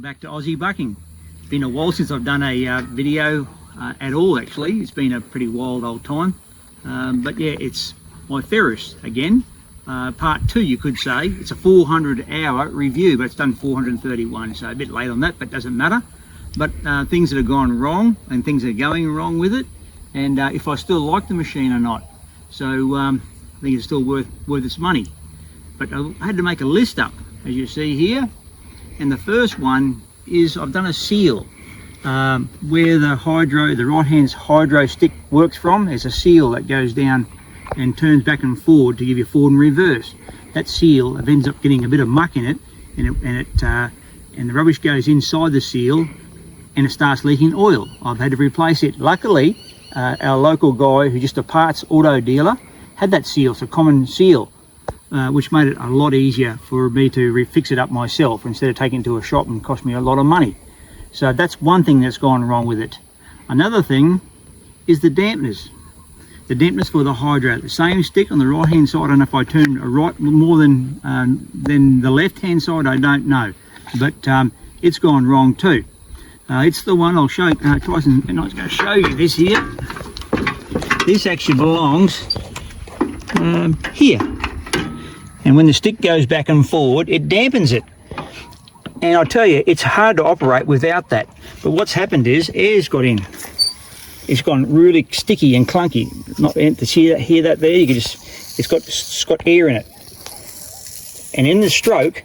back to Aussie bucking. It's been a while since I've done a video at all actually. It's been a pretty wild old time. But yeah, it's my Ferris again. Part 2 you could say. It's a 400-hour review, but it's done 431, so a bit late on that, but doesn't matter. But things that have gone wrong and things that are going wrong with it, and if I still like the machine or not. So I think it's still worth its money. But I had to make a list up, as you see here. And the first one is I've done a seal where the right hand's hydro stick works from. There's a seal that goes down and turns back and forward to give you forward and reverse. That seal ends up getting a bit of muck in it, and the rubbish goes inside the seal and it starts leaking oil. I've had to replace it. Luckily, our local guy, who's just a parts auto dealer, had that seal. It's a common seal. Which made it a lot easier for me to refix it up myself instead of taking it to a shop and cost me a lot of money. So that's one thing that's gone wrong with it. Another thing is the dampeners. The dampeners for the hydro. The same stick on the right hand side, and if I turn right more than the left hand side, I don't know. But it's gone wrong too. It's the one I'll show Tyson, and I was going to show you this here. This actually belongs here. And when the stick goes back and forward, it dampens it. And I'll tell you, it's hard to operate without that. But what's happened is air's got in. It's gone really sticky and clunky. Not to hear that there. You can just, it's got air in it. And in the stroke,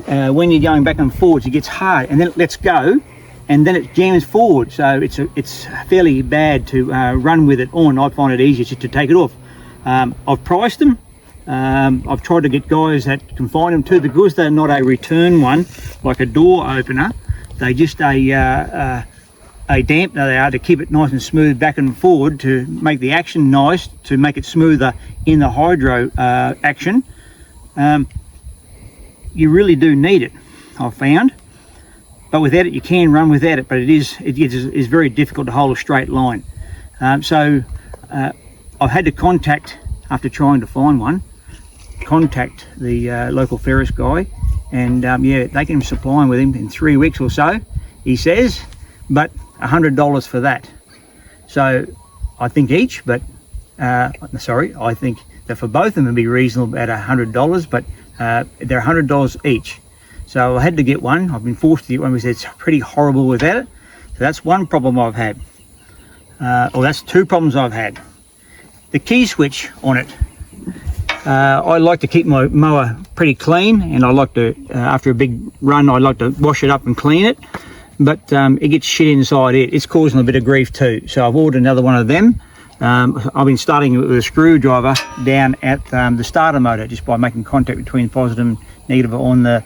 when you're going back and forwards, it gets hard, and then it lets go, and then it jams forward. So it's fairly bad to run with it on. I find it easier just to take it off. I've priced them. I've tried to get guys that can find them too, because they're not a return one like a door opener. They just a dampener they are, to keep it nice and smooth back and forward, to make the action nice, to make it smoother in the hydro action. You really do need it, I've found, but without it you can run without it, but it is very difficult to hold a straight line. So I've had to contact, after trying to find one, contact the local Ferris guy, and yeah, they can supply him with him in 3 weeks or so, he says, but $100 for that. So I think each, but I think that for both of them it'd be reasonable at $100, but they're $100 each. So I had to get one. I've been forced to get one because it's pretty horrible without it. So that's one problem I've had, or that's two problems I've had. The key switch on it, I like to keep my mower pretty clean, and I like to, after a big run, I like to wash it up and clean it, but it gets shit inside it. It's causing a bit of grief too, so I've ordered another one of them. I've been starting with a screwdriver down at the starter motor, just by making contact between positive and negative on the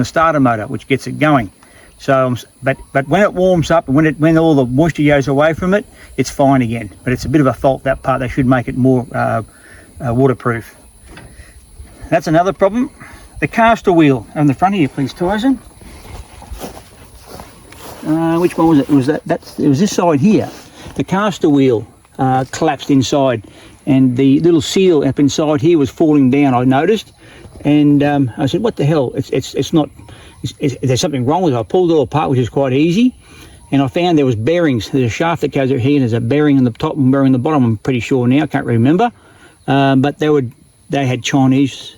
starter motor, which gets it going. So, but when it warms up and when all the moisture goes away from it, it's fine again. But it's a bit of a fault, that part. They should make it more waterproof. That's another problem. The caster wheel on the front here, please, Tyson. Which one was it? It was it was this side here. The caster wheel collapsed inside, and the little seal up inside here was falling down, I noticed. And I said, what the hell? It's not. There's something wrong with it. I pulled it all apart, which is quite easy, and I found there was bearings. There's a shaft that goes over here, and there's a bearing on the top and bearing on the bottom. I'm pretty sure now, I can't remember, but they had Chinese,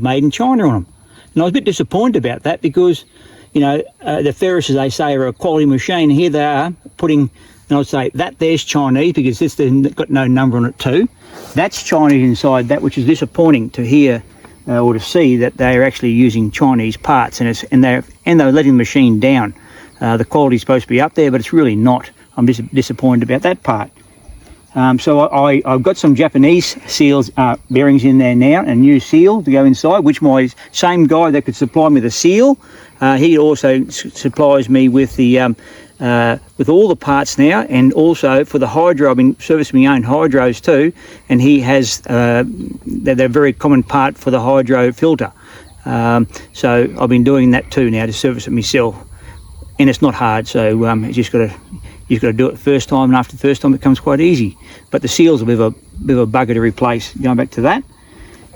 made in China on them, and I was a bit disappointed about that, because you know, the Ferris, as they say, are a quality machine. Here they are putting, and I'd say that there's Chinese, because this has got no number on it too. That's Chinese inside that, which is disappointing to hear. Or to see that they're actually using Chinese parts, and they're letting the machine down. The quality's supposed to be up there, but it's really not. I'm just disappointed about that part. So I've got some Japanese seals, bearings in there now, and a new seal to go inside, which my same guy that could supply me the seal, he also supplies me with the with all the parts now, and also for the hydro. I've been servicing my own hydros too, and he has they're a very common part for the hydro filter. So I've been doing that too now, to service it myself, and it's not hard. So you just got to do it the first time, and after the first time it becomes quite easy. But the seal's a bit of a bugger to replace. Going back to that,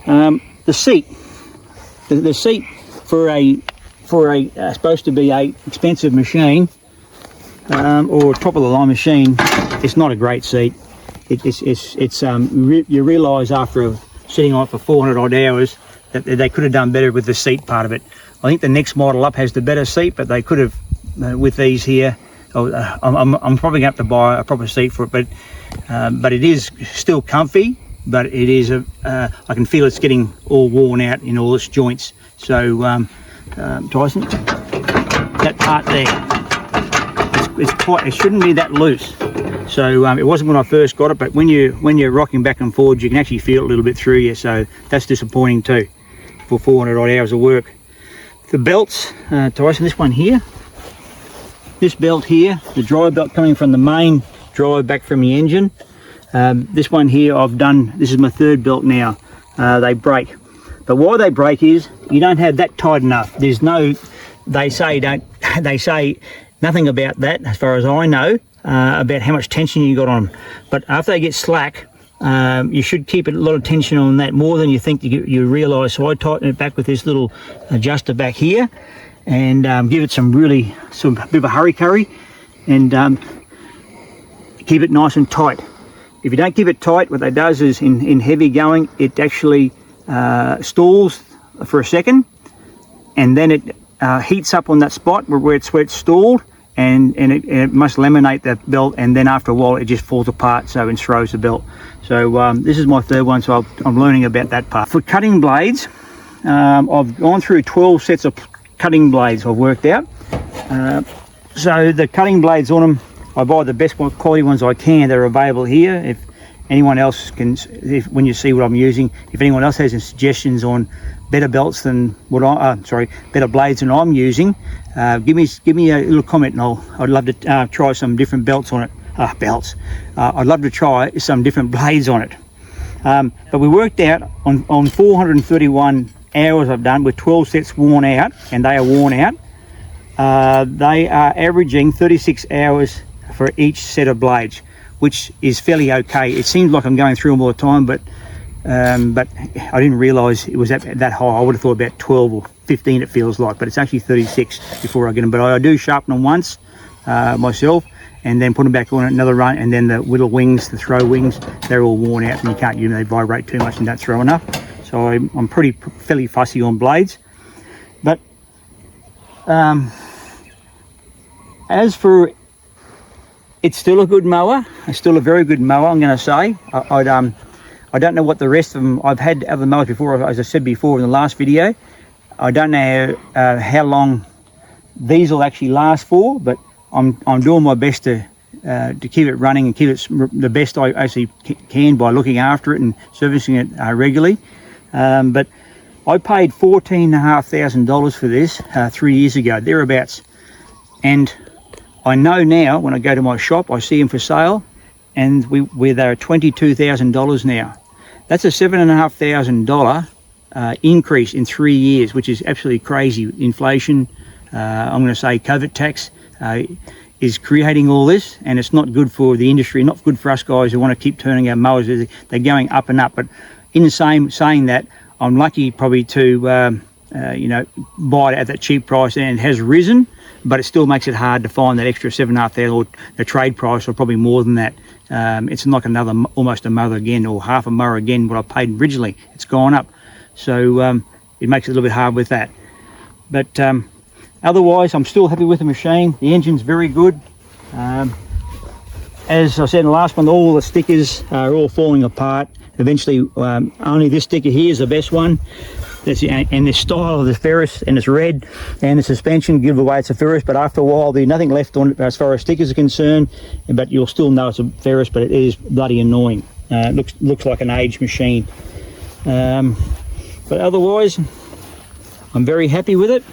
the seat, the seat for for a supposed to be a expensive machine, or top of the line machine, it's not a great seat. You realise after sitting on it for 400 odd hours that they could have done better with the seat part of it. I think the next model up has the better seat, but they could have with these here. I'm probably going to have to buy a proper seat for it, but it is still comfy. But it is I can feel it's getting all worn out in all its joints. So Tyson, that part there, it shouldn't be that loose. So it wasn't when I first got it, but when you're rocking back and forward, you can actually feel it a little bit through you. So that's disappointing too, for 400 odd hours of work. The belts, Tyson, this one here, this belt here, the drive belt coming from the main drive back from the engine. This one here I've done, this is my third belt now. They break, but why they break is you don't have that tight enough. There's no, they say nothing about that as far as I know, about how much tension you got on them. But after they get slack, you should keep a lot of tension on that, more than you think you realise. So I tighten it back with this little adjuster back here, and give it some bit of a hurry and keep it nice and tight. If you don't keep it tight, what that does is in heavy going, it actually stalls for a second, and then it heats up on that spot where it's stalled, and it must laminate that belt, and then after a while it just falls apart, so it throws the belt. So this is my third one, so I'm learning about that part. For cutting blades, I've gone through 12 sets of cutting blades I've worked out. So the cutting blades on them, I buy the best quality ones I can. They're available here. If anyone else can, when you see what I'm using, if anyone else has any suggestions on better belts than what better blades than I'm using, give me a little comment, and I'd love to try some different belts on it. I'd love to try some different blades on it. But we worked out on 431 hours I've done with 12 sets worn out, and they are worn out. They are averaging 36 hours for each set of blades, which is fairly okay. It seems like I'm going through them all the time, but I didn't realise it was that high. I would have thought about 12 or 15 it feels like, but it's actually 36 before I get them. But I do sharpen them once myself, and then put them back on another run, and then the little wings, the throw wings, they're all worn out, and you can't use them. They vibrate too much and don't throw enough. So I'm fairly fussy on blades. But as for, it's still a good mower. It's still a very good mower, I'm going to say. I don't know what the rest of them, I've had other mowers before, as I said before in the last video. I don't know how long these will actually last for, but I'm doing my best to keep it running and keep it the best I actually can by looking after it and servicing it regularly. But I paid $14,500 for this 3 years ago, thereabouts. And I know now when I go to my shop, I see them for sale, and they're $22,000 now. That's a $7,500 increase in 3 years, which is absolutely crazy. Inflation, I'm going to say COVID tax, is creating all this, and it's not good for the industry, not good for us guys who want to keep turning our mowers. They're going up and up. But in the saying that, I'm lucky probably to buy it at that cheap price, and it has risen, but it still makes it hard to find that extra $7,500, or the trade price, or probably more than that. It's like almost a mower again, or half a mower again, what I paid originally. It's gone up, so it makes it a little bit hard with that. But otherwise, I'm still happy with the machine. The engine's very good. As I said in the last one, all the stickers are all falling apart. Eventually, only this sticker here is the best one. And the style of the Ferris, and it's red, and the suspension give away it's a Ferris, but after a while there's nothing left on it as far as stickers are concerned, but you'll still know it's a Ferris, but it is bloody annoying. It looks like an aged machine. But otherwise, I'm very happy with it.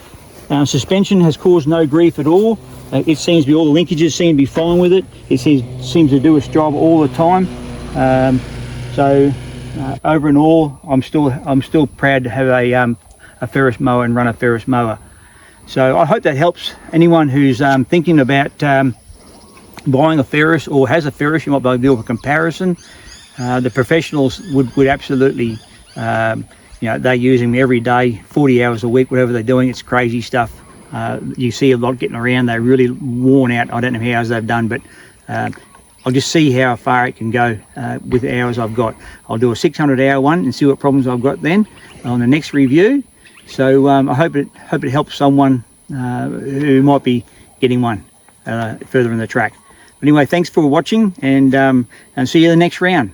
Suspension has caused no grief at all. It seems to be, all the linkages seem to be fine with it. It seems to do its job all the time. Over and all, I'm still proud to have a Ferris mower and run a Ferris mower. So I hope that helps anyone who's thinking about buying a Ferris or has a Ferris. You might be able to do a comparison. The professionals would absolutely, they're using me every day, 40 hours a week, whatever they're doing. It's crazy stuff. You see a lot getting around. They're really worn out. I don't know how hours they've done, but I'll just see how far it can go with the hours I've got. I'll do a 600 hour one and see what problems I've got then on the next review. So I hope it helps someone who might be getting one further in the track. But anyway, thanks for watching, and see you in the next round.